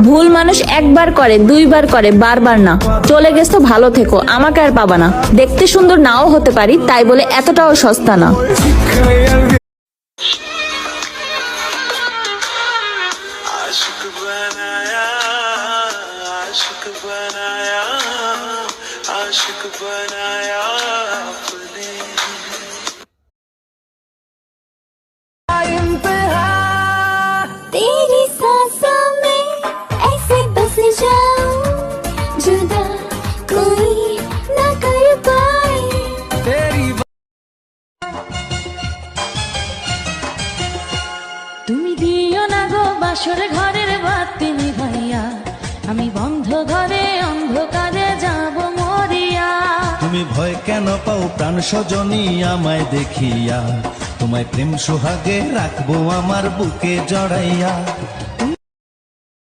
ভুল মানুষ একবার করে, দুইবার করে, বারবার না। চলে গেছো, ভালো থেকো, আমাকে আর পাবা না। দেখতে সুন্দর নাও হতে পারি, তাই বলে এতটাও সস্তা না। तेरी सांसों में ऐसे बस जाऊं, जुदा कोई ना कर पाए। তুমি দিও না গো বাসর ঘরের বাতি নিভাইয়া, আমি বন্ধ ঘরে অন্ধকারে যাব মরিয়া। তুমি ভয় কেন পাও প্রাণ সজনী আমায় দেখিয়া, তোমায় প্রেম সোহাগে রাখবো আমার বুকে জড়াইয়া।